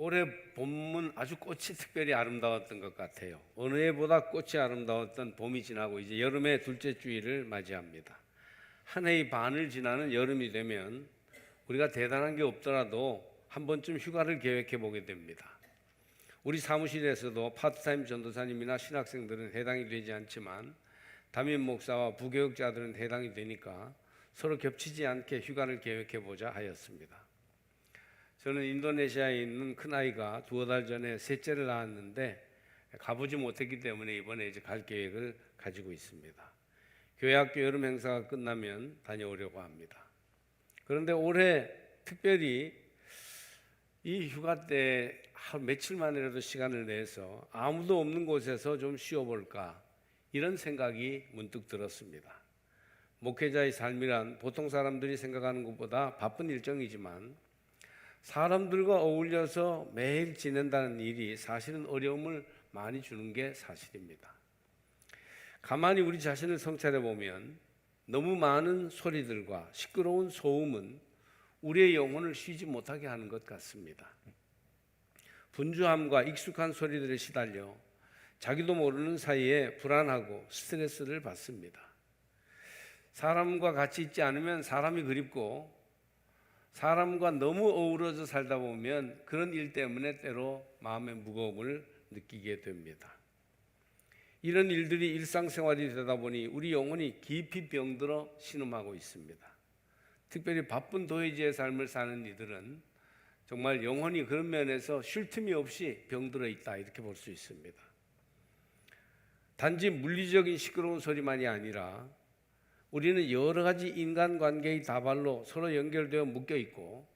올해 봄은 아주 꽃이 특별히 아름다웠던 것 같아요. 어느 해보다 꽃이 아름다웠던 봄이 지나고 이제 여름의 둘째 주일을 맞이합니다. 한 해의 반을 지나는 여름이 되면 우리가 대단한 게 없더라도 한 번쯤 휴가를 계획해 보게 됩니다. 우리 사무실에서도 파트타임 전도사님이나 신학생들은 해당이 되지 않지만 담임 목사와 부교육자들은 해당이 되니까 서로 겹치지 않게 휴가를 계획해 보자 하였습니다. 저는 인도네시아에 있는 큰아이가 2달 전에 셋째를 낳았는데 가보지 못했기 때문에 이번에 이제 갈 계획을 가지고 있습니다. 교회학교 여름 행사가 끝나면 다녀오려고 합니다. 그런데 올해 특별히 이 휴가 때 하루 며칠만이라도 시간을 내서 아무도 없는 곳에서 좀 쉬어볼까 이런 생각이 문득 들었습니다. 목회자의 삶이란 보통 사람들이 생각하는 것보다 바쁜 일정이지만 사람들과 어울려서 매일 지낸다는 일이 사실은 어려움을 많이 주는 게 사실입니다. 가만히 우리 자신을 성찰해 보면 너무 많은 소리들과 시끄러운 소음은 우리의 영혼을 쉬지 못하게 하는 것 같습니다. 분주함과 익숙한 소리들에 시달려 자기도 모르는 사이에 불안하고 스트레스를 받습니다. 사람과 같이 있지 않으면 사람이 그립고 사람과 너무 어우러져 살다 보면 그런 일 때문에 때로 마음의 무거움을 느끼게 됩니다. 이런 일들이 일상생활이 되다 보니 우리 영혼이 깊이 병들어 신음하고 있습니다. 특별히 바쁜 도회지의 삶을 사는 이들은 정말 영혼이 그런 면에서 쉴 틈이 없이 병들어 있다 이렇게 볼 수 있습니다. 단지 물리적인 시끄러운 소리만이 아니라 우리는 여러 가지 인간관계의 다발로 서로 연결되어 묶여 있고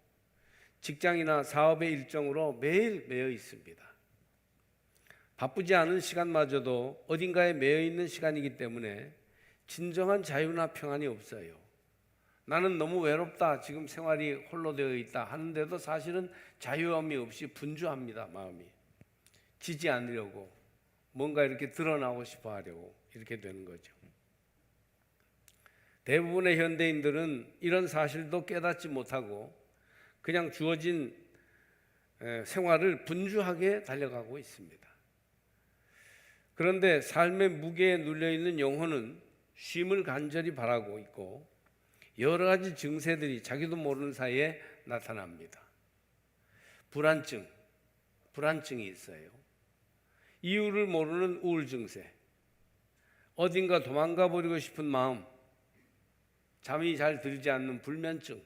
직장이나 사업의 일정으로 매일 매여 있습니다. 바쁘지 않은 시간마저도 어딘가에 매여 있는 시간이기 때문에 진정한 자유나 평안이 없어요. 나는 너무 외롭다, 지금 생활이 홀로 되어 있다 하는데도 사실은 자유함이 없이 분주합니다. 마음이 지지 않으려고 뭔가 이렇게 드러나고 싶어 하려고 이렇게 되는 거죠. 대부분의 현대인들은 이런 사실도 깨닫지 못하고 그냥 주어진 생활을 분주하게 달려가고 있습니다. 그런데 삶의 무게에 눌려있는 영혼은 쉼을 간절히 바라고 있고 여러 가지 증세들이 자기도 모르는 사이에 나타납니다. 불안증이 있어요. 이유를 모르는 우울 증세, 어딘가 도망가 버리고 싶은 마음, 잠이 잘 들지 않는 불면증,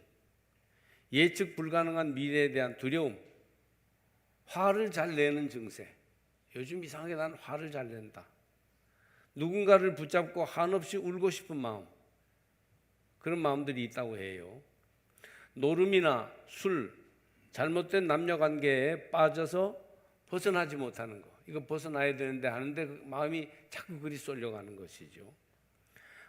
예측 불가능한 미래에 대한 두려움, 화를 잘 내는 증세. 요즘 이상하게 난 화를 잘 낸다. 누군가를 붙잡고 한없이 울고 싶은 마음, 그런 마음들이 있다고 해요. 노름이나 술, 잘못된 남녀관계에 빠져서 벗어나지 못하는 거, 이거 벗어나야 되는데 하는데 마음이 자꾸 그리 쏠려가는 것이죠.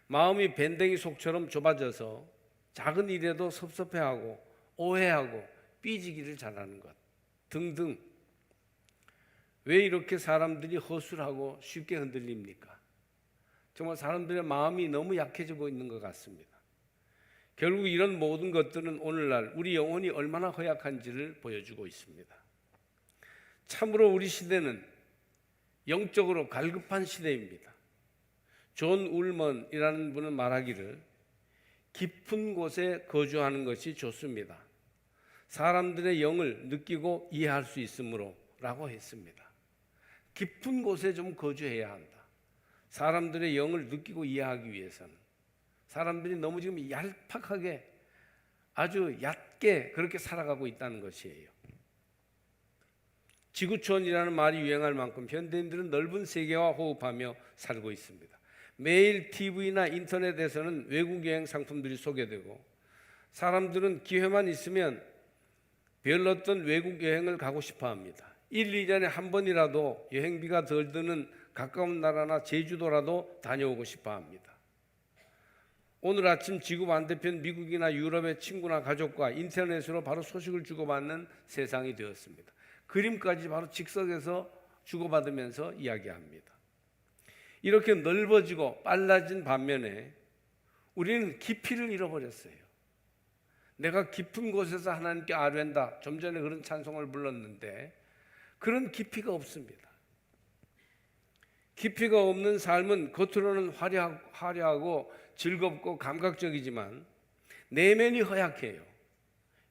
마음이 밴댕이 속처럼 좁아져서 작은 일에도 섭섭해하고 오해하고 삐지기를 잘하는 것 등등. 왜 이렇게 사람들이 허술하고 쉽게 흔들립니까? 정말 사람들의 마음이 너무 약해지고 있는 것 같습니다. 결국 이런 모든 것들은 오늘날 우리 영혼이 얼마나 허약한지를 보여주고 있습니다. 참으로 우리 시대는 영적으로 갈급한 시대입니다. 존 울먼이라는 분은 말하기를 깊은 곳에 거주하는 것이 좋습니다. 사람들의 영을 느끼고 이해할 수 있으므로 라고 했습니다. 깊은 곳에 좀 거주해야 한다. 사람들의 영을 느끼고 이해하기 위해서는. 사람들이 너무 지금 얄팍하게 아주 얕게 그렇게 살아가고 있다는 것이에요. 지구촌이라는 말이 유행할 만큼 현대인들은 넓은 세계와 호흡하며 살고 있습니다. 매일 TV나 인터넷에서는 외국 여행 상품들이 소개되고 사람들은 기회만 있으면 별 어떤 외국 여행을 가고 싶어 합니다. 1, 2년에 한 번이라도 여행비가 덜 드는 가까운 나라나 제주도라도 다녀오고 싶어 합니다. 오늘 아침 지구 반대편 미국이나 유럽의 친구나 가족과 인터넷으로 바로 소식을 주고받는 세상이 되었습니다. 그림까지 바로 즉석에서 주고받으면서 이야기합니다. 이렇게 넓어지고 빨라진 반면에 우리는 깊이를 잃어버렸어요. 내가 깊은 곳에서 하나님께 아뢰한다. 좀 전에 그런 찬송을 불렀는데 그런 깊이가 없습니다. 깊이가 없는 삶은 겉으로는 화려하고 즐겁고 감각적이지만 내면이 허약해요.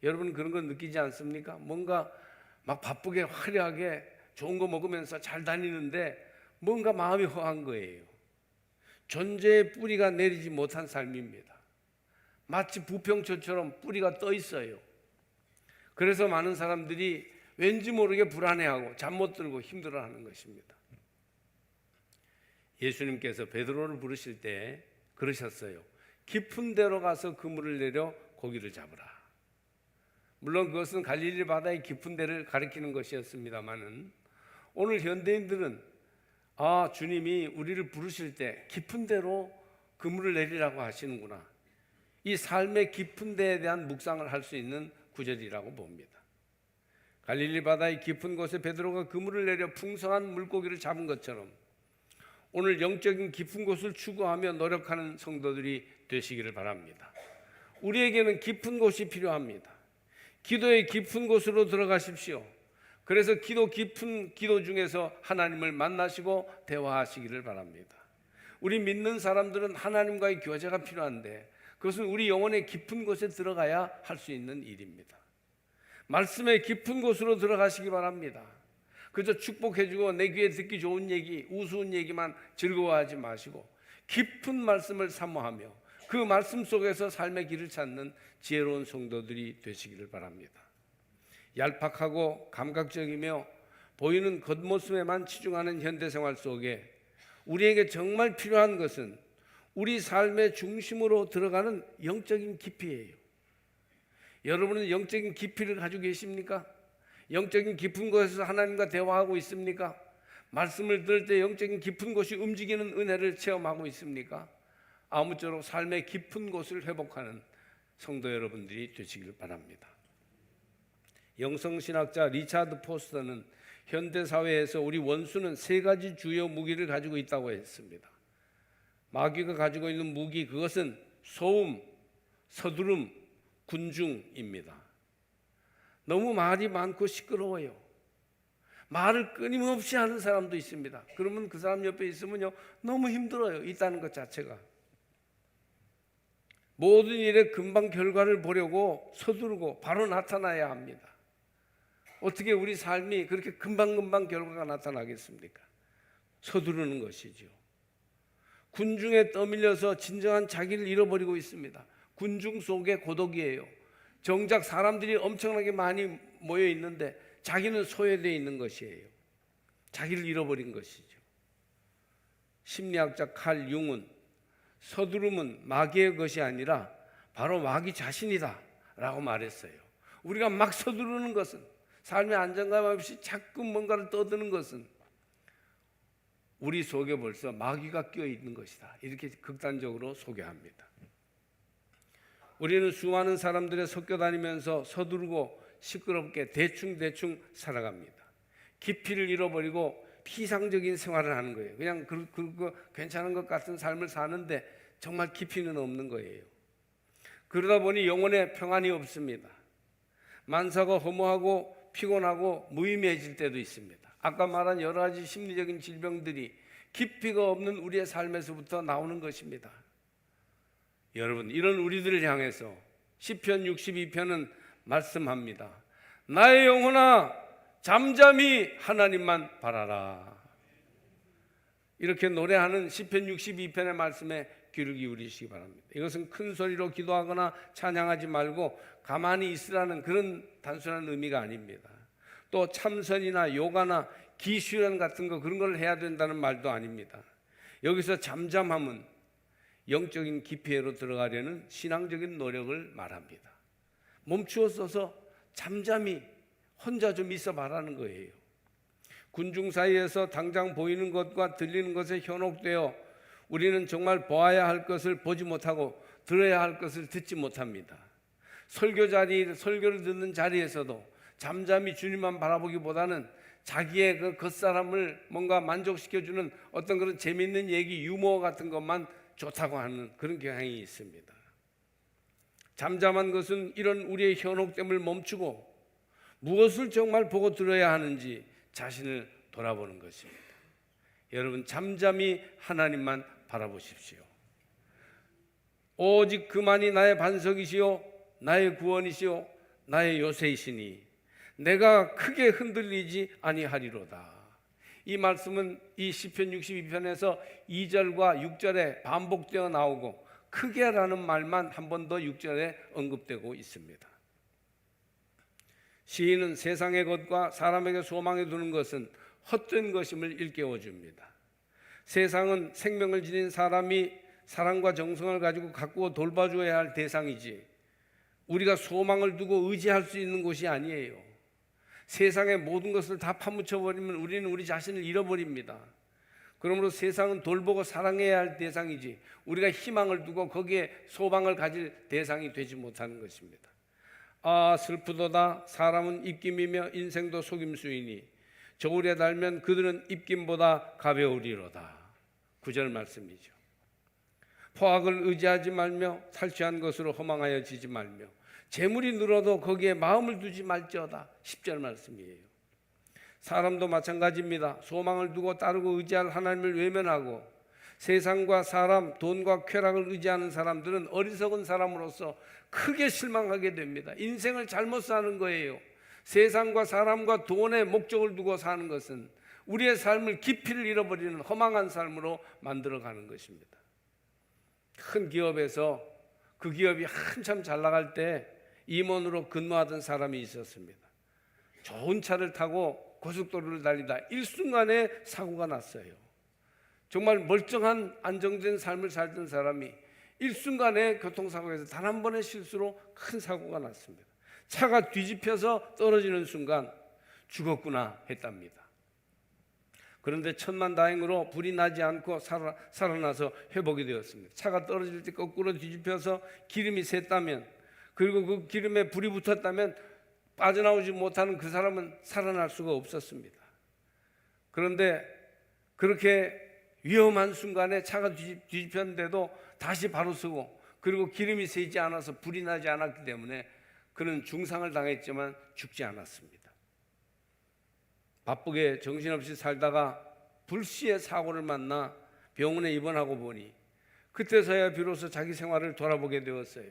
여러분 그런 거 느끼지 않습니까? 뭔가 막 바쁘게 화려하게 좋은 거 먹으면서 잘 다니는데 뭔가 마음이 허한 거예요. 존재의 뿌리가 내리지 못한 삶입니다. 마치 부평초처럼 뿌리가 떠 있어요. 그래서 많은 사람들이 왠지 모르게 불안해하고 잠 못 들고 힘들어하는 것입니다. 예수님께서 베드로를 부르실 때 그러셨어요. 깊은 데로 가서 그물을 내려 고기를 잡으라. 물론 그것은 갈릴리 바다의 깊은 데를 가리키는 것이었습니다마는 오늘 현대인들은 주님이 우리를 부르실 때 깊은 데로 그물을 내리라고 하시는구나. 이 삶의 깊은 데에 대한 묵상을 할 수 있는 구절이라고 봅니다. 갈릴리 바다의 깊은 곳에 베드로가 그물을 내려 풍성한 물고기를 잡은 것처럼 오늘 영적인 깊은 곳을 추구하며 노력하는 성도들이 되시기를 바랍니다. 우리에게는 깊은 곳이 필요합니다. 기도의 깊은 곳으로 들어가십시오. 그래서 깊은 기도 중에서 하나님을 만나시고 대화하시기를 바랍니다. 우리 믿는 사람들은 하나님과의 교제가 필요한데 그것은 우리 영혼의 깊은 곳에 들어가야 할 수 있는 일입니다. 말씀의 깊은 곳으로 들어가시기 바랍니다. 그저 축복해주고 내 귀에 듣기 좋은 얘기, 우스운 얘기만 즐거워하지 마시고 깊은 말씀을 사모하며 그 말씀 속에서 삶의 길을 찾는 지혜로운 성도들이 되시기를 바랍니다. 얄팍하고 감각적이며 보이는 겉모습에만 치중하는 현대생활 속에 우리에게 정말 필요한 것은 우리 삶의 중심으로 들어가는 영적인 깊이예요. 여러분은 영적인 깊이를 가지고 계십니까? 영적인 깊은 곳에서 하나님과 대화하고 있습니까? 말씀을 들을 때 영적인 깊은 곳이 움직이는 은혜를 체험하고 있습니까? 아무쪼록 삶의 깊은 곳을 회복하는 성도 여러분들이 되시길 바랍니다. 영성신학자 리차드 포스터는 현대사회에서 우리 원수는 세 가지 주요 무기를 가지고 있다고 했습니다. 마귀가 가지고 있는 무기, 그것은 소음, 서두름, 군중입니다. 너무 말이 많고 시끄러워요. 말을 끊임없이 하는 사람도 있습니다. 그러면 그 사람 옆에 있으면요 너무 힘들어요. 있다는 것 자체가. 모든 일에 금방 결과를 보려고 서두르고 바로 나타나야 합니다. 어떻게 우리 삶이 그렇게 금방금방 결과가 나타나겠습니까? 서두르는 것이죠. 군중에 떠밀려서 진정한 자기를 잃어버리고 있습니다. 군중 속의 고독이에요. 정작 사람들이 엄청나게 많이 모여 있는데 자기는 소외되어 있는 것이에요. 자기를 잃어버린 것이죠. 심리학자 칼 융은 서두름은 마귀의 것이 아니라 바로 마귀 자신이다 라고 말했어요. 우리가 막 서두르는 것은, 삶의 안정감 없이 자꾸 뭔가를 떠드는 것은 우리 속에 벌써 마귀가 끼어 있는 것이다. 이렇게 극단적으로 소개합니다. 우리는 수많은 사람들에 섞여 다니면서 서두르고 시끄럽게 대충 살아갑니다. 깊이를 잃어버리고 피상적인 생활을 하는 거예요. 그냥 괜찮은 것 같은 삶을 사는데 정말 깊이는 없는 거예요. 그러다 보니 영혼에 평안이 없습니다. 만사가 허무하고 피곤하고 무의미해질 때도 있습니다. 아까 말한 여러 가지 심리적인 질병들이 깊이가 없는 우리의 삶에서부터 나오는 것입니다. 여러분, 이런 우리들을 향해서 시편 62편은 말씀합니다. 나의 영혼아 잠잠히 하나님만 바라라. 이렇게 노래하는 시편 62편의 말씀에 귀를 기울이시기 바랍니다. 이것은 큰 소리로 기도하거나 찬양하지 말고 가만히 있으라는 그런 단순한 의미가 아닙니다. 또 참선이나 요가나 기수련 같은 거 그런 걸 해야 된다는 말도 아닙니다. 여기서 잠잠함은 영적인 깊이로 들어가려는 신앙적인 노력을 말합니다. 멈추어 서서 잠잠히 혼자 좀 있어 봐라는 거예요. 군중 사이에서 당장 보이는 것과 들리는 것에 현혹되어 우리는 정말 보아야 할 것을 보지 못하고 들어야 할 것을 듣지 못합니다. 설교를 듣는 자리에서도 잠잠히 주님만 바라보기보다는 자기의 그 겉사람을 뭔가 만족시켜주는 어떤 그런 재미있는 얘기, 유머 같은 것만 좋다고 하는 그런 경향이 있습니다. 잠잠한 것은 이런 우리의 현혹됨을 멈추고 무엇을 정말 보고 들어야 하는지 자신을 돌아보는 것입니다. 여러분, 잠잠히 하나님만 바라보십시오. 오직 그만이 나의 반석이시요 나의 구원이시요 나의 요새이시니 내가 크게 흔들리지 아니하리로다. 이 말씀은 이 시편 62편에서 2절과 6절에 반복되어 나오고 크게라는 말만 한 번 더 6절에 언급되고 있습니다. 시인은 세상의 것과 사람에게 소망에 두는 것은 헛된 것임을 일깨워 줍니다. 세상은 생명을 지닌 사람이 사랑과 정성을 가지고 가꾸어 돌봐줘야 할 대상이지 우리가 소망을 두고 의지할 수 있는 곳이 아니에요. 세상의 모든 것을 다 파묻혀버리면 우리는 우리 자신을 잃어버립니다. 그러므로 세상은 돌보고 사랑해야 할 대상이지 우리가 희망을 두고 거기에 소망을 가질 대상이 되지 못하는 것입니다. 아, 슬프도다. 사람은 입김이며 인생도 속임수이니 저울에 달면 그들은 입김보다 가벼우리로다. 9절 말씀이죠. 포악을 의지하지 말며 탈취한 것으로 허망하여 지지 말며 재물이 늘어도 거기에 마음을 두지 말지어다. 10절 말씀이에요. 사람도 마찬가지입니다. 소망을 두고 따르고 의지할 하나님을 외면하고 세상과 사람, 돈과 쾌락을 의지하는 사람들은 어리석은 사람으로서 크게 실망하게 됩니다. 인생을 잘못 사는 거예요. 세상과 사람과 돈의 목적을 두고 사는 것은 우리의 삶을 깊이를 잃어버리는 허망한 삶으로 만들어가는 것입니다. 큰 기업에서 그 기업이 한참 잘 나갈 때 임원으로 근무하던 사람이 있었습니다. 좋은 차를 타고 고속도로를 달리다 일순간에 사고가 났어요. 정말 멀쩡한 안정된 삶을 살던 사람이 일순간에 교통사고에서 단 한 번의 실수로 큰 사고가 났습니다. 차가 뒤집혀서 떨어지는 순간 죽었구나 했답니다. 그런데 천만다행으로 불이 나지 않고 살아나서 회복이 되었습니다. 차가 떨어질 때 거꾸로 뒤집혀서 기름이 샜다면, 그리고 그 기름에 불이 붙었다면 빠져나오지 못하는 그 사람은 살아날 수가 없었습니다. 그런데 그렇게 위험한 순간에 차가 뒤집혔는데도 다시 바로 서고, 그리고 기름이 새지 않아서 불이 나지 않았기 때문에 그는 중상을 당했지만 죽지 않았습니다. 바쁘게 정신없이 살다가 불시에 사고를 만나 병원에 입원하고 보니 그때서야 비로소 자기 생활을 돌아보게 되었어요.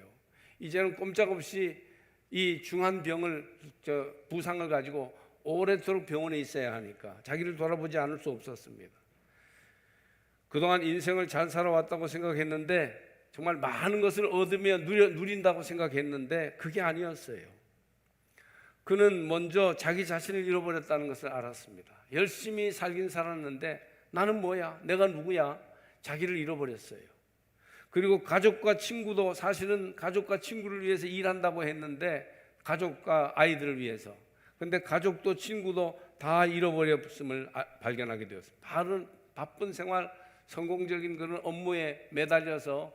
이제는 꼼짝없이 이 중한 병을, 부상을 가지고 오래도록 병원에 있어야 하니까 자기를 돌아보지 않을 수 없었습니다. 그동안 인생을 잘 살아왔다고 생각했는데, 정말 많은 것을 얻으며 누린다고 생각했는데 그게 아니었어요. 그는 먼저 자기 자신을 잃어버렸다는 것을 알았습니다. 열심히 살긴 살았는데 나는 뭐야? 내가 누구야? 자기를 잃어버렸어요. 그리고 가족과 친구도, 사실은 가족과 친구를 위해서 일한다고 했는데, 가족과 아이들을 위해서, 그런데 가족도 친구도 다 잃어버렸음을 발견하게 되었습니다. 바쁜 생활, 성공적인 그런 업무에 매달려서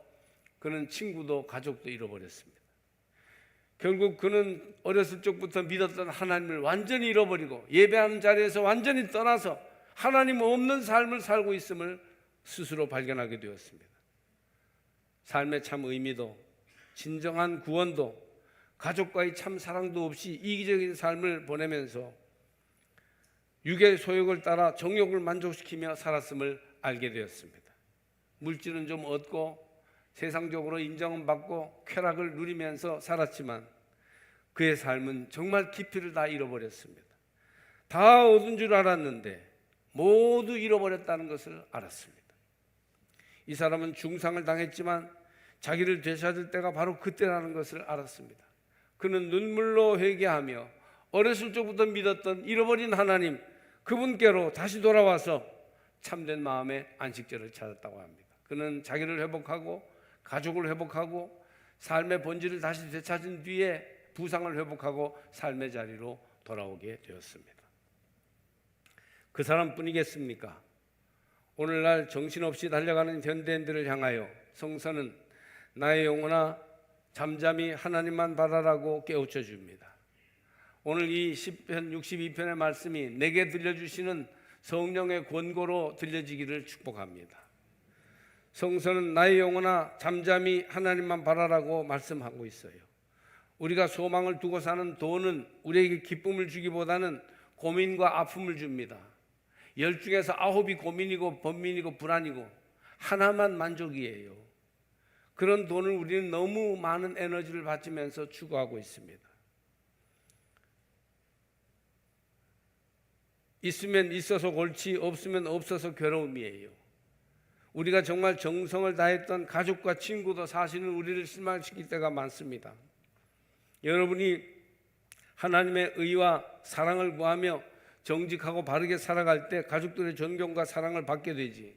그는 친구도 가족도 잃어버렸습니다. 결국 그는 어렸을 적부터 믿었던 하나님을 완전히 잃어버리고 예배하는 자리에서 완전히 떠나서 하나님 없는 삶을 살고 있음을 스스로 발견하게 되었습니다. 삶의 참 의미도, 진정한 구원도, 가족과의 참 사랑도 없이 이기적인 삶을 보내면서 육의 소욕을 따라 정욕을 만족시키며 살았음을 알게 되었습니다. 물질은 좀 얻고 세상적으로 인정은 받고 쾌락을 누리면서 살았지만 그의 삶은 정말 깊이를 다 잃어버렸습니다. 다 얻은 줄 알았는데 모두 잃어버렸다는 것을 알았습니다. 이 사람은 중상을 당했지만 자기를 되찾을 때가 바로 그때라는 것을 알았습니다. 그는 눈물로 회개하며 어렸을 적부터 믿었던 잃어버린 하나님, 그분께로 다시 돌아와서 참된 마음의 안식처를 찾았다고 합니다. 그는 자기를 회복하고 가족을 회복하고 삶의 본질을 다시 되찾은 뒤에 부상을 회복하고 삶의 자리로 돌아오게 되었습니다. 그 사람뿐이겠습니까? 오늘날 정신없이 달려가는 현대인들을 향하여 성서는 나의 영혼아 잠잠히 하나님만 바라라고 깨우쳐 줍니다. 오늘 이 시편 62편의 말씀이 내게 들려주시는 성령의 권고로 들려지기를 축복합니다. 성서는 나의 영혼아 잠잠히 하나님만 바라라고 말씀하고 있어요. 우리가 소망을 두고 사는 돈은 우리에게 기쁨을 주기보다는 고민과 아픔을 줍니다. 10 중에서 9이 고민이고 번민이고 불안이고 하나만 만족이에요. 그런 돈을 우리는 너무 많은 에너지를 바치면서 추구하고 있습니다. 있으면 있어서 골치, 없으면 없어서 괴로움이에요. 우리가 정말 정성을 다했던 가족과 친구도 사실은 우리를 실망시킬 때가 많습니다. 여러분이 하나님의 의와 사랑을 구하며 정직하고 바르게 살아갈 때 가족들의 존경과 사랑을 받게 되지,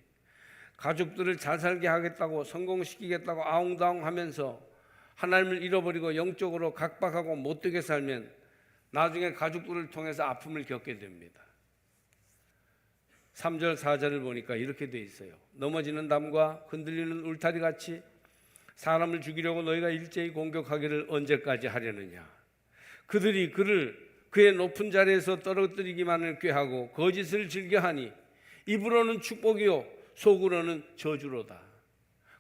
가족들을 잘 살게 하겠다고 성공시키겠다고 아웅다웅하면서 하나님을 잃어버리고 영적으로 각박하고 못되게 살면 나중에 가족들을 통해서 아픔을 겪게 됩니다. 3절 4절을 보니까 이렇게 돼 있어요. 넘어지는 담과 흔들리는 울타리 같이 사람을 죽이려고 너희가 일제히 공격하기를 언제까지 하려느냐. 그들이 그의 높은 자리에서 떨어뜨리기만을 꾀하고 거짓을 즐겨하니 입으로는 축복이요 속으로는 저주로다.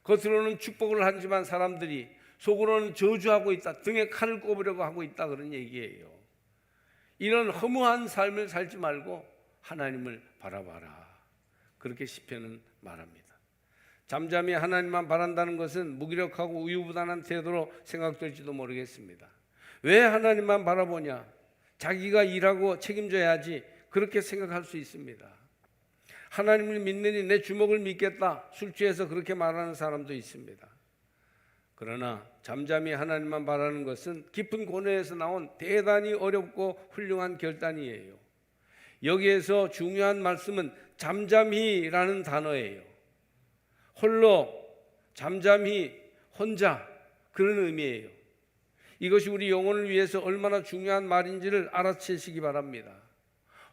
겉으로는 축복을 하지만 사람들이 속으로는 저주하고 있다. 등에 칼을 꼽으려고 하고 있다. 그런 얘기예요. 이런 허무한 삶을 살지 말고 하나님을 바라봐라. 그렇게 시편은 말합니다. 잠잠히 하나님만 바란다는 것은 무기력하고 우유부단한 태도로 생각될지도 모르겠습니다. 왜 하나님만 바라보냐? 자기가 일하고 책임져야지, 그렇게 생각할 수 있습니다. 하나님을 믿느니 내 주먹을 믿겠다, 술 취해서 그렇게 말하는 사람도 있습니다. 그러나 잠잠히 하나님만 바라는 것은 깊은 고뇌에서 나온 대단히 어렵고 훌륭한 결단이에요. 여기에서 중요한 말씀은 잠잠히라는 단어예요. 홀로, 잠잠히, 혼자, 그런 의미예요. 이것이 우리 영혼을 위해서 얼마나 중요한 말인지를 알아채시기 바랍니다.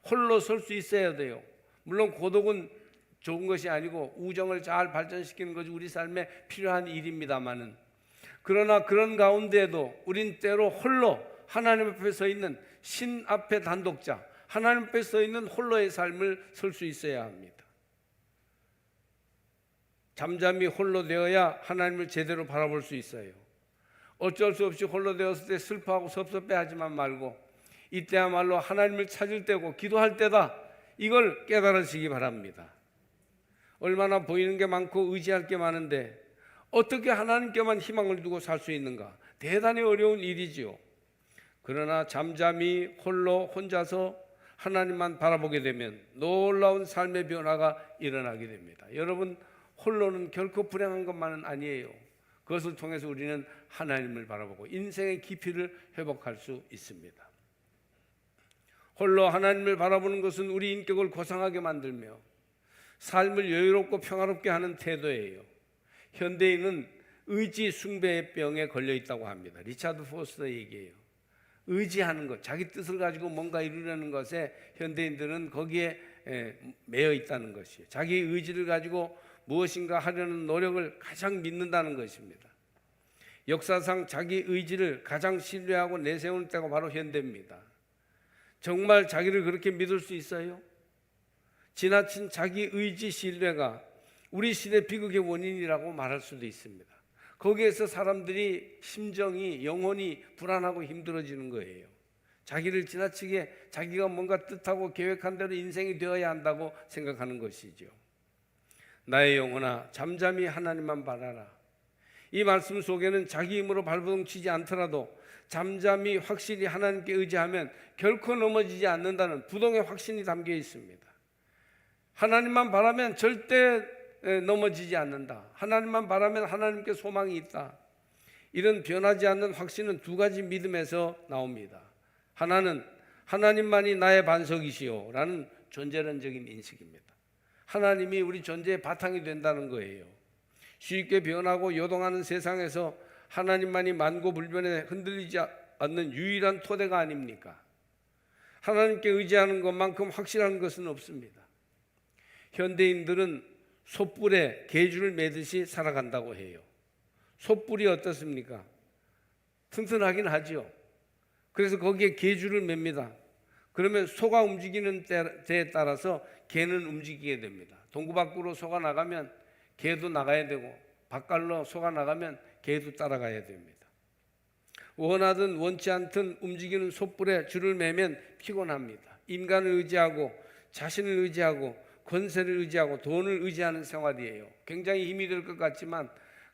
홀로 설 수 있어야 돼요. 물론 고독은 좋은 것이 아니고 우정을 잘 발전시키는 것이 우리 삶에 필요한 일입니다만은, 그러나 그런 가운데에도 우린 때로 홀로 하나님 앞에 서 있는 신 앞에 단독자, 하나님 앞에 서 있는 홀로의 삶을 설 수 있어야 합니다. 잠잠히 홀로 되어야 하나님을 제대로 바라볼 수 있어요. 어쩔 수 없이 홀로 되었을 때 슬퍼하고 섭섭해하지만 말고 이때야말로 하나님을 찾을 때고 기도할 때다, 이걸 깨달으시기 바랍니다. 얼마나 보이는 게 많고 의지할 게 많은데 어떻게 하나님께만 희망을 두고 살 수 있는가? 대단히 어려운 일이지요. 그러나 잠잠히 홀로 혼자서 하나님만 바라보게 되면 놀라운 삶의 변화가 일어나게 됩니다. 여러분, 홀로는 결코 불행한 것만은 아니에요. 그것을 통해서 우리는 하나님을 바라보고 인생의 깊이를 회복할 수 있습니다. 홀로 하나님을 바라보는 것은 우리 인격을 고상하게 만들며 삶을 여유롭고 평화롭게 하는 태도예요. 현대인은 의지 숭배의 병에 걸려 있다고 합니다. 리차드 포스터 얘기예요. 의지하는 것, 자기 뜻을 가지고 뭔가 이루려는 것에 현대인들은 거기에 매여 있다는 것이에요. 자기 의지를 가지고 무엇인가 하려는 노력을 가장 믿는다는 것입니다. 역사상 자기 의지를 가장 신뢰하고 내세우는 때가 바로 현대입니다. 정말 자기를 그렇게 믿을 수 있어요? 지나친 자기 의지 신뢰가 우리 시대 비극의 원인이라고 말할 수도 있습니다. 거기에서 사람들이 심정이, 영혼이 불안하고 힘들어지는 거예요. 자기를 지나치게 자기가 뭔가 뜻하고 계획한 대로 인생이 되어야 한다고 생각하는 것이죠. 나의 영혼아 잠잠히 하나님만 바라라. 이 말씀 속에는 자기 힘으로 발버둥 치지 않더라도 잠잠히 확실히 하나님께 의지하면 결코 넘어지지 않는다는 부동의 확신이 담겨 있습니다. 하나님만 바라면 절대 넘어지지 않는다. 하나님만 바라면 하나님께 소망이 있다. 이런 변하지 않는 확신은 두 가지 믿음에서 나옵니다. 하나는 하나님만이 나의 반석이시오 라는 존재론적인 인식입니다. 하나님이 우리 존재의 바탕이 된다는 거예요. 쉽게 변하고 요동하는 세상에서 하나님만이 만고불변에 흔들리지 않는 유일한 토대가 아닙니까? 하나님께 의지하는 것만큼 확실한 것은 없습니다. 현대인들은 솥불에 개주를 매듯이 살아간다고 해요. 솥불이 어떻습니까? 튼튼하긴 하죠. 그래서 거기에 개주를 맵니다. 그러면 소가 움직이는 때에 따라서 개는 움직이게 됩니다. 동구 밖으로 소가 나가면 개도 나가야 되고 밭갈로 소가 나가면 개도 따라가야 됩니다. 원하든 원치 않든 움직이는 솥불에 줄을 매면 피곤합니다. 인간을 의지하고 자신을 의지하고 권세를 의지하고 돈을 의지하는 생활이에요. 굉장히 힘이 될 것 같지만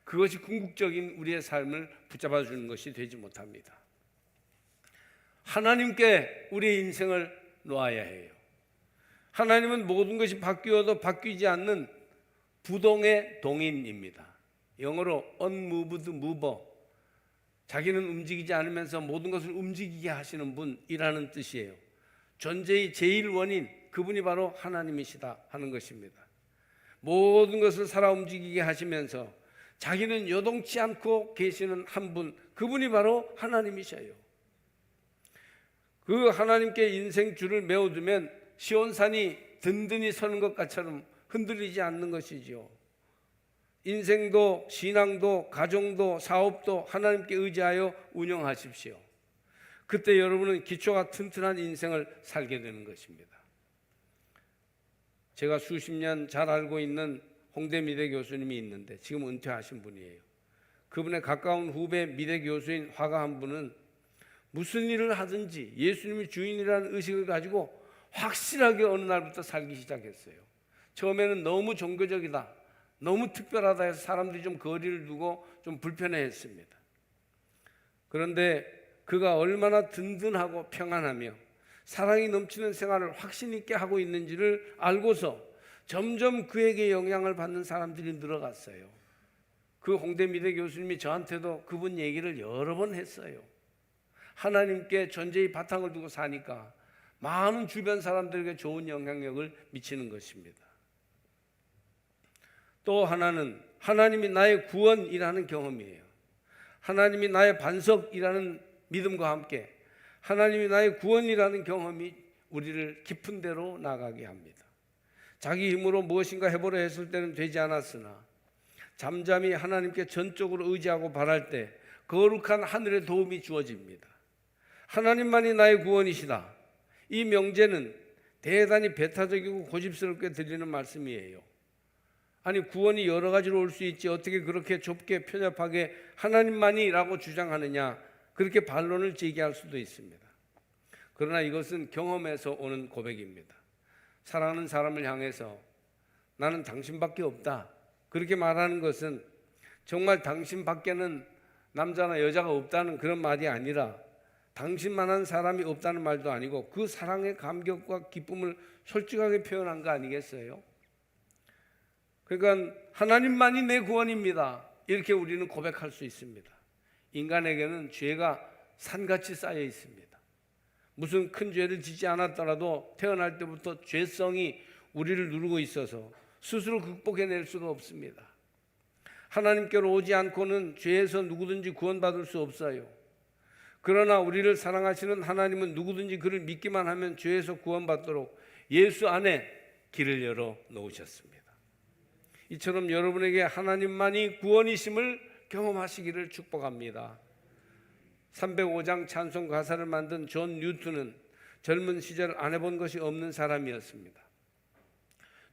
그것이 궁극적인 우리의 삶을 붙잡아 주는 것이 되지 못합니다. 하나님께 우리의 인생을 놓아야 해요. 하나님은 모든 것이 바뀌어도 바뀌지 않는 부동의 동인입니다. 영어로 unmoved mover, 자기는 움직이지 않으면서 모든 것을 움직이게 하시는 분이라는 뜻이에요. 존재의 제일 원인, 그분이 바로 하나님이시다 하는 것입니다. 모든 것을 살아 움직이게 하시면서 자기는 요동치 않고 계시는 한 분, 그분이 바로 하나님이셔요. 그 하나님께 인생 줄을 메워두면 시온산이 든든히 서는 것처럼 흔들리지 않는 것이지요. 인생도 신앙도 가정도 사업도 하나님께 의지하여 운영하십시오. 그때 여러분은 기초가 튼튼한 인생을 살게 되는 것입니다. 제가 수십 년 잘 알고 있는 홍대 미대 교수님이 있는데 지금 은퇴하신 분이에요. 그분의 가까운 후배 미대 교수인 화가 한 분은 무슨 일을 하든지 예수님이 주인이라는 의식을 가지고 확실하게 어느 날부터 살기 시작했어요. 처음에는 너무 종교적이다, 너무 특별하다 해서 사람들이 좀 거리를 두고 좀 불편해했습니다. 그런데 그가 얼마나 든든하고 평안하며 사랑이 넘치는 생활을 확신 있게 하고 있는지를 알고서 점점 그에게 영향을 받는 사람들이 늘어갔어요. 그 홍대 미대 교수님이 저한테도 그분 얘기를 여러 번 했어요. 하나님께 존재의 바탕을 두고 사니까 많은 주변 사람들에게 좋은 영향력을 미치는 것입니다. 또 하나는 하나님이 나의 구원이라는 경험이에요. 하나님이 나의 반석이라는 믿음과 함께 하나님이 나의 구원이라는 경험이 우리를 깊은 데로 나가게 합니다. 자기 힘으로 무엇인가 해보려 했을 때는 되지 않았으나 잠잠히 하나님께 전적으로 의지하고 바랄 때 거룩한 하늘의 도움이 주어집니다. 하나님만이 나의 구원이시다. 이 명제는 대단히 배타적이고 고집스럽게 들리는 말씀이에요. 아니, 구원이 여러 가지로 올 수 있지 어떻게 그렇게 좁게 편협하게 하나님만이라고 주장하느냐, 그렇게 반론을 제기할 수도 있습니다. 그러나 이것은 경험에서 오는 고백입니다. 사랑하는 사람을 향해서 나는 당신밖에 없다, 그렇게 말하는 것은 정말 당신밖에는 남자나 여자가 없다는 그런 말이 아니라 당신만한 사람이 없다는 말도 아니고 그 사랑의 감격과 기쁨을 솔직하게 표현한 거 아니겠어요? 그러니까 하나님만이 내 구원입니다, 이렇게 우리는 고백할 수 있습니다. 인간에게는 죄가 산같이 쌓여 있습니다. 무슨 큰 죄를 짓지 않았더라도 태어날 때부터 죄성이 우리를 누르고 있어서 스스로 극복해낼 수가 없습니다. 하나님께로 오지 않고는 죄에서 누구든지 구원받을 수 없어요. 그러나 우리를 사랑하시는 하나님은 누구든지 그를 믿기만 하면 죄에서 구원받도록 예수 안에 길을 열어 놓으셨습니다. 이처럼 여러분에게 하나님만이 구원이심을 경험하시기를 축복합니다. 305장 찬송 가사를 만든 존 뉴턴은 젊은 시절 안 해본 것이 없는 사람이었습니다.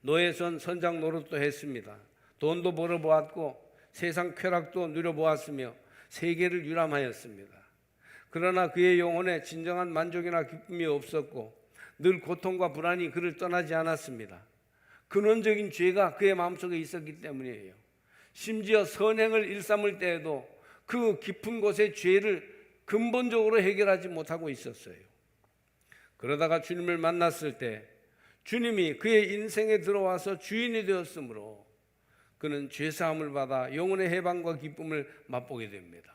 노예선 선장 노릇도 했습니다. 돈도 벌어보았고 세상 쾌락도 누려보았으며 세계를 유람하였습니다. 그러나 그의 영혼에 진정한 만족이나 기쁨이 없었고 늘 고통과 불안이 그를 떠나지 않았습니다. 근원적인 죄가 그의 마음속에 있었기 때문이에요. 심지어 선행을 일삼을 때에도 그 깊은 곳의 죄를 근본적으로 해결하지 못하고 있었어요. 그러다가 주님을 만났을 때 주님이 그의 인생에 들어와서 주인이 되었으므로 그는 죄사함을 받아 영혼의 해방과 기쁨을 맛보게 됩니다.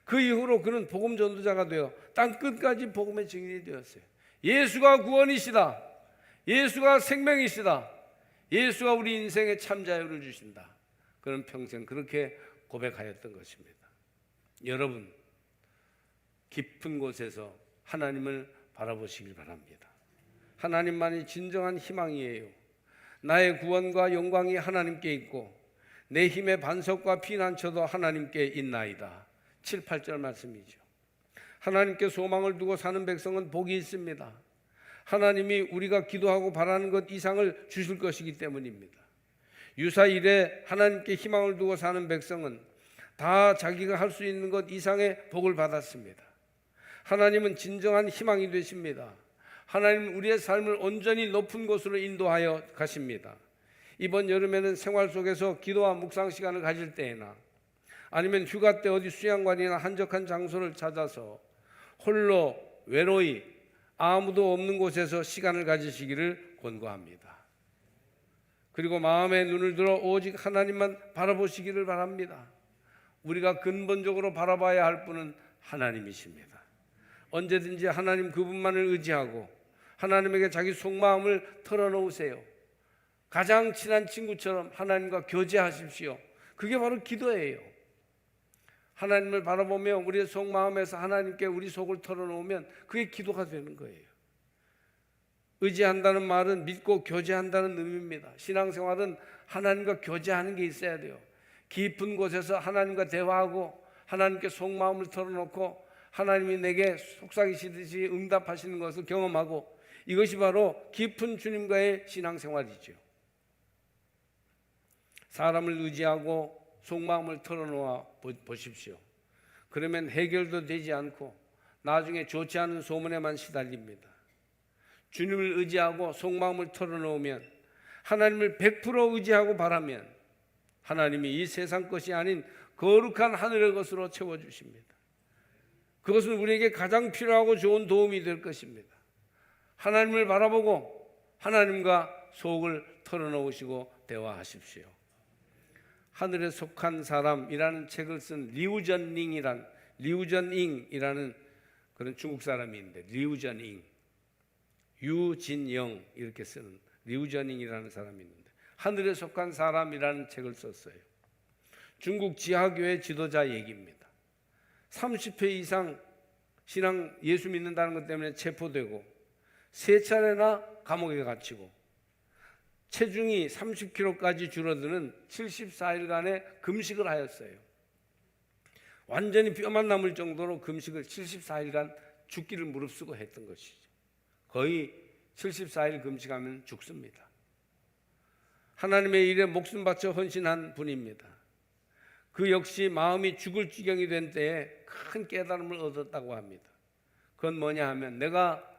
그 이후로 그는 복음 전도자가 되어 땅 끝까지 복음의 증인이 되었어요. 예수가 구원이시다, 예수가 생명이시다, 예수가 우리 인생에 참 자유를 주신다, 그는 평생 그렇게 고백하였던 것입니다. 여러분, 깊은 곳에서 하나님을 바라보시길 바랍니다. 하나님만이 진정한 희망이에요. 나의 구원과 영광이 하나님께 있고 내 힘의 반석과 피난처도 하나님께 있나이다. 7, 8절 말씀이죠. 하나님께 소망을 두고 사는 백성은 복이 있습니다. 하나님이 우리가 기도하고 바라는 것 이상을 주실 것이기 때문입니다. 유사일에 하나님께 희망을 두고 사는 백성은 다 자기가 할 수 있는 것 이상의 복을 받았습니다. 하나님은 진정한 희망이 되십니다. 하나님은 우리의 삶을 온전히 높은 곳으로 인도하여 가십니다. 이번 여름에는 생활 속에서 기도와 묵상 시간을 가질 때에나 아니면 휴가 때 어디 수양관이나 한적한 장소를 찾아서 홀로 외로이 아무도 없는 곳에서 시간을 가지시기를 권고합니다. 그리고 마음의 눈을 들어 오직 하나님만 바라보시기를 바랍니다. 우리가 근본적으로 바라봐야 할 분은 하나님이십니다. 언제든지 하나님 그분만을 의지하고 하나님에게 자기 속마음을 털어놓으세요. 가장 친한 친구처럼 하나님과 교제하십시오. 그게 바로 기도예요. 하나님을 바라보며 우리의 속마음에서 하나님께 우리 속을 털어놓으면 그게 기도가 되는 거예요. 의지한다는 말은 믿고 교제한다는 의미입니다. 신앙생활은 하나님과 교제하는 게 있어야 돼요. 깊은 곳에서 하나님과 대화하고 하나님께 속마음을 털어놓고 하나님이 내게 속삭이시듯이 응답하시는 것을 경험하고, 이것이 바로 깊은 주님과의 신앙생활이죠. 사람을 의지하고 속마음을 털어놓아 보십시오. 그러면 해결도 되지 않고 나중에 좋지 않은 소문에만 시달립니다. 주님을 의지하고 속마음을 털어놓으면, 하나님을 100% 의지하고 바라면 하나님이 이 세상 것이 아닌 거룩한 하늘의 것으로 채워주십니다. 그것은 우리에게 가장 필요하고 좋은 도움이 될 것입니다. 하나님을 바라보고 하나님과 속을 털어놓으시고 대화하십시오. 하늘에 속한 사람이라는 책을 쓴 리우전잉이라는 그런 중국 사람인데, 리우전잉, 유진영 이렇게 쓰는 리우전잉이라는 사람이 있는데, 하늘에 속한 사람이라는 책을 썼어요. 중국 지하교회 지도자 얘기입니다. 30회 이상 신앙 예수 믿는다는 것 때문에 체포되고 3차례나 감옥에 갇히고 체중이 30kg까지 줄어드는 74일간의 금식을 하였어요. 완전히 뼈만 남을 정도로 금식을 74일간 죽기를 무릅쓰고 했던 것이죠. 거의 74일 금식하면 죽습니다. 하나님의 일에 목숨 바쳐 헌신한 분입니다. 그 역시 마음이 죽을 지경이 된 때에 큰 깨달음을 얻었다고 합니다. 그건 뭐냐 하면, 내가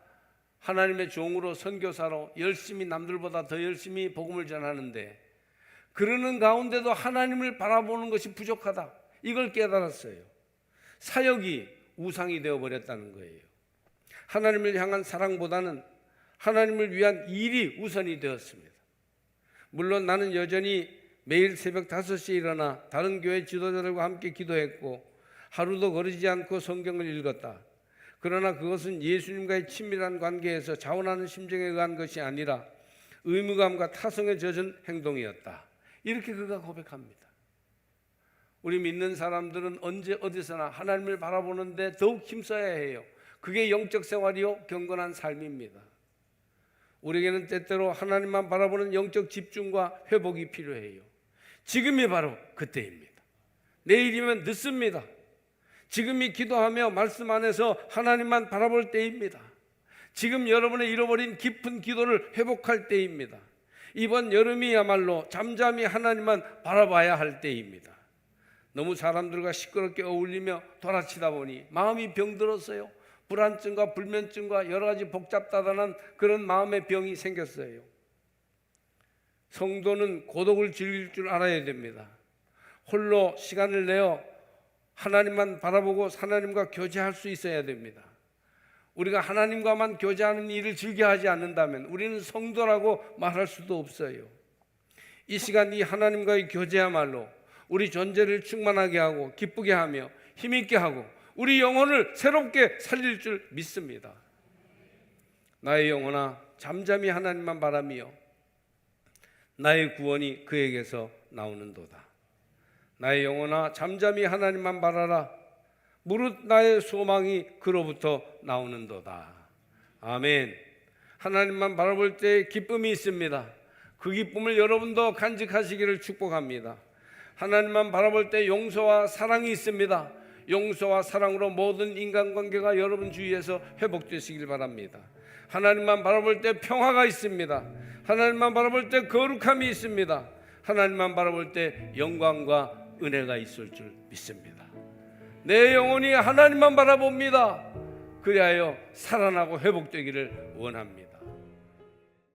하나님의 종으로 선교사로 열심히 남들보다 더 열심히 복음을 전하는데 그러는 가운데도 하나님을 바라보는 것이 부족하다, 이걸 깨달았어요. 사역이 우상이 되어버렸다는 거예요. 하나님을 향한 사랑보다는 하나님을 위한 일이 우선이 되었습니다. 물론 나는 여전히 매일 새벽 5시에 일어나 다른 교회 지도자들과 함께 기도했고 하루도 거르지 않고 성경을 읽었다. 그러나 그것은 예수님과의 친밀한 관계에서 자원하는 심정에 의한 것이 아니라 의무감과 타성에 젖은 행동이었다. 이렇게 그가 고백합니다. 우리 믿는 사람들은 언제 어디서나 하나님을 바라보는데 더욱 힘써야 해요. 그게 영적 생활이요 경건한 삶입니다. 우리에게는 때때로 하나님만 바라보는 영적 집중과 회복이 필요해요. 지금이 바로 그때입니다. 내일이면 늦습니다. 지금이 기도하며 말씀 안에서 하나님만 바라볼 때입니다. 지금 여러분의 잃어버린 깊은 기도를 회복할 때입니다. 이번 여름이야말로 잠잠히 하나님만 바라봐야 할 때입니다. 너무 사람들과 시끄럽게 어울리며 돌아치다 보니 마음이 병들었어요. 불안증과 불면증과 여러 가지 복잡다단한 그런 마음의 병이 생겼어요. 성도는 고독을 즐길 줄 알아야 됩니다. 홀로 시간을 내어 하나님만 바라보고 하나님과 교제할 수 있어야 됩니다. 우리가 하나님과만 교제하는 일을 즐겨하지 않는다면 우리는 성도라고 말할 수도 없어요. 이 시간 이 하나님과의 교제야말로 우리 존재를 충만하게 하고 기쁘게 하며 힘있게 하고 우리 영혼을 새롭게 살릴 줄 믿습니다. 나의 영혼아 잠잠히 하나님만 바라며 나의 구원이 그에게서 나오는도다. 나의 영혼아 잠잠히 하나님만 바라라. 무릇 나의 소망이 그로부터 나오는도다. 아멘. 하나님만 바라볼 때 기쁨이 있습니다. 그 기쁨을 여러분도 간직하시기를 축복합니다. 하나님만 바라볼 때 용서와 사랑이 있습니다. 용서와 사랑으로 모든 인간관계가 여러분 주위에서 회복되시길 바랍니다. 하나님만 바라볼 때 평화가 있습니다. 하나님만 바라볼 때 거룩함이 있습니다. 하나님만 바라볼 때 영광과 은혜가 있을 줄 믿습니다. 내 영혼이 하나님만 바라봅니다. 그리하여 살아나고 회복되기를 원합니다.